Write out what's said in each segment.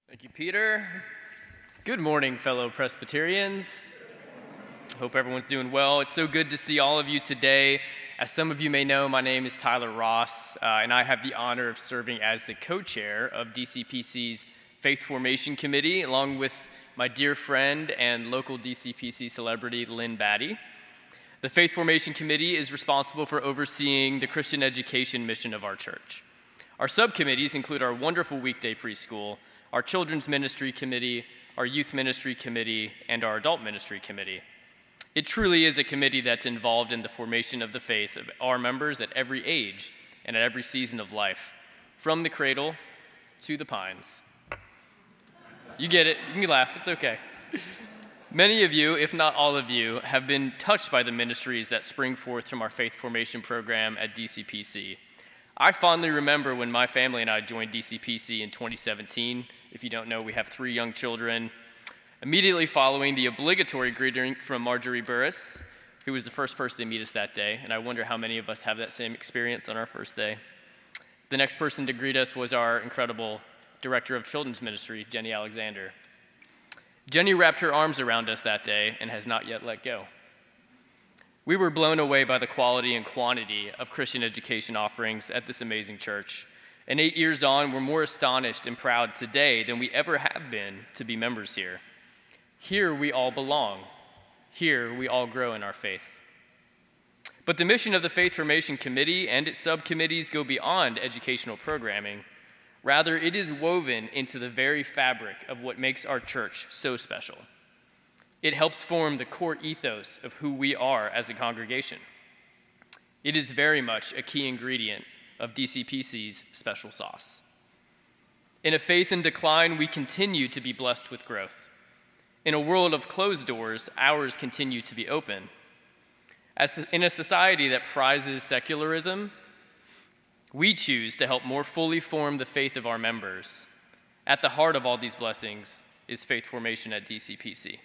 Thank you, Peter. Good morning, fellow Presbyterians. Hope everyone's doing well. It's so good to see all of you today. As some of you may know, my name is Tyler Ross, and I have the honor of serving as the co-chair of DCPC's Faith Formation Committee, along with my dear friend and local DCPC celebrity, Lynn Batty. The Faith Formation Committee is responsible for overseeing the Christian education mission of our church. Our subcommittees include our wonderful weekday preschool, our children's ministry committee, our youth ministry committee, and our adult ministry committee. It truly is a committee that's involved in the formation of the faith of our members at every age and at every season of life, from the cradle to the pines. You get it, you can laugh, it's okay. Many of you, if not all of you, have been touched by the ministries that spring forth from our faith formation program at DCPC. I fondly remember when my family and I joined DCPC in 2017. If you don't know, we have 3 young children. Immediately following the obligatory greeting from Marjorie Burris, who was the first person to meet us that day, and I wonder how many of us have that same experience on our first day. The next person to greet us was our incredible Director of Children's Ministry, Jenny Alexander. Jenny wrapped her arms around us that day and has not yet let go. We were blown away by the quality and quantity of Christian education offerings at this amazing church. And 8 years on, we're more astonished and proud today than we ever have been to be members here. Here we all belong. Here we all grow in our faith. But the mission of the Faith Formation Committee and its subcommittees go beyond educational programming. Rather, it is woven into the very fabric of what makes our church so special. It helps form the core ethos of who we are as a congregation. It is very much a key ingredient of DCPC's special sauce. In a faith in decline, we continue to be blessed with growth. In a world of closed doors, ours continue to be open. As in a society that prizes secularism, we choose to help more fully form the faith of our members. At the heart of all these blessings is faith formation at DCPC.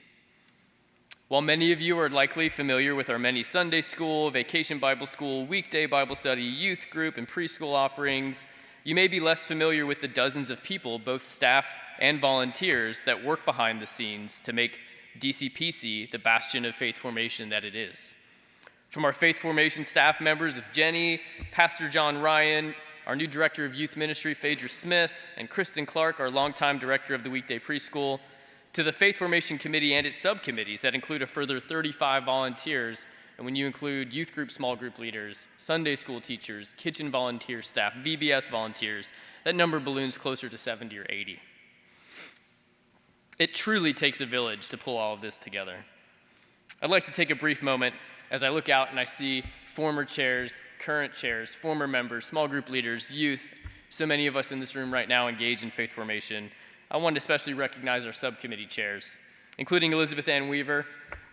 While many of you are likely familiar with our many Sunday school, vacation Bible school, weekday Bible study, youth group, and preschool offerings, you may be less familiar with the dozens of people, both staff and volunteers, that work behind the scenes to make DCPC the bastion of faith formation that it is. From our faith formation staff members of Jenny, Pastor John Ryan, our new director of youth ministry, Phaedra Smith, and Kristen Clark, our longtime director of the weekday preschool, to the Faith Formation Committee and its subcommittees that include a further 35 volunteers, and when you include youth group, small group leaders, Sunday school teachers, kitchen volunteer staff, VBS volunteers, that number balloons closer to 70 or 80. It truly takes a village to pull all of this together. I'd like to take a brief moment as I look out and I see former chairs, current chairs, former members, small group leaders, youth, so many of us in this room right now engaged in faith formation. I want to especially recognize our subcommittee chairs, including Elizabeth Ann Weaver,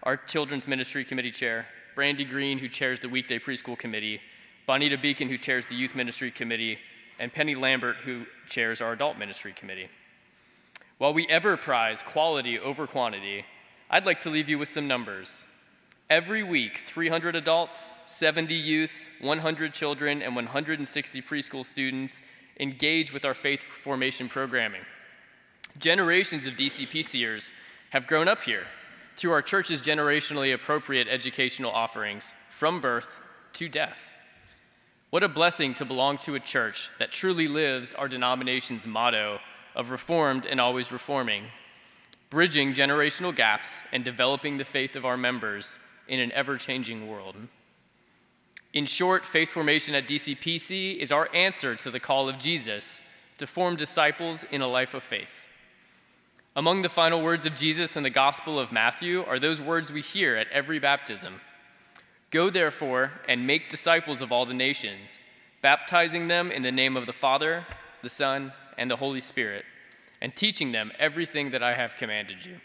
our children's ministry committee chair, Brandy Green, who chairs the weekday preschool committee, Bonita Beacon, who chairs the youth ministry committee, and Penny Lambert, who chairs our adult ministry committee. While we ever prize quality over quantity, I'd like to leave you with some numbers. Every week, 300 adults, 70 youth, 100 children, and 160 preschool students engage with our faith formation programming. Generations of DCPCers have grown up here through our church's generationally appropriate educational offerings from birth to death. What a blessing to belong to a church that truly lives our denomination's motto of reformed and always reforming, bridging generational gaps and developing the faith of our members in an ever-changing world. In short, faith formation at DCPC is our answer to the call of Jesus to form disciples in a life of faith. Among the final words of Jesus in the Gospel of Matthew are those words we hear at every baptism. Go therefore and make disciples of all the nations, baptizing them in the name of the Father, the Son, and the Holy Spirit, and teaching them everything that I have commanded you.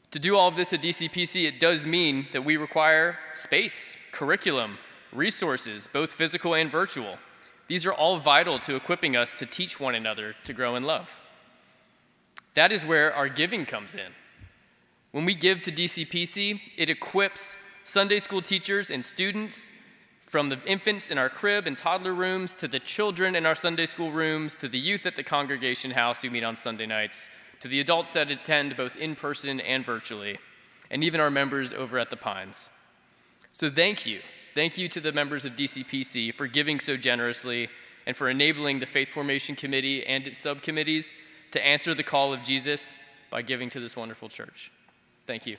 To do all of this at DCPC, it does mean that we require space, curriculum, resources, both physical and virtual. These are all vital to equipping us to teach one another to grow in love. That is where our giving comes in. When we give to DCPC, it equips Sunday school teachers and students From the infants in our crib and toddler rooms, to the children in our Sunday school rooms, to the youth at the congregation house who meet on Sunday nights, to the adults that attend both in person and virtually, and even our members over at the Pines. So thank you. Thank you to the members of DCPC for giving so generously and for enabling the Faith Formation Committee and its subcommittees to answer the call of Jesus by giving to this wonderful church. Thank you.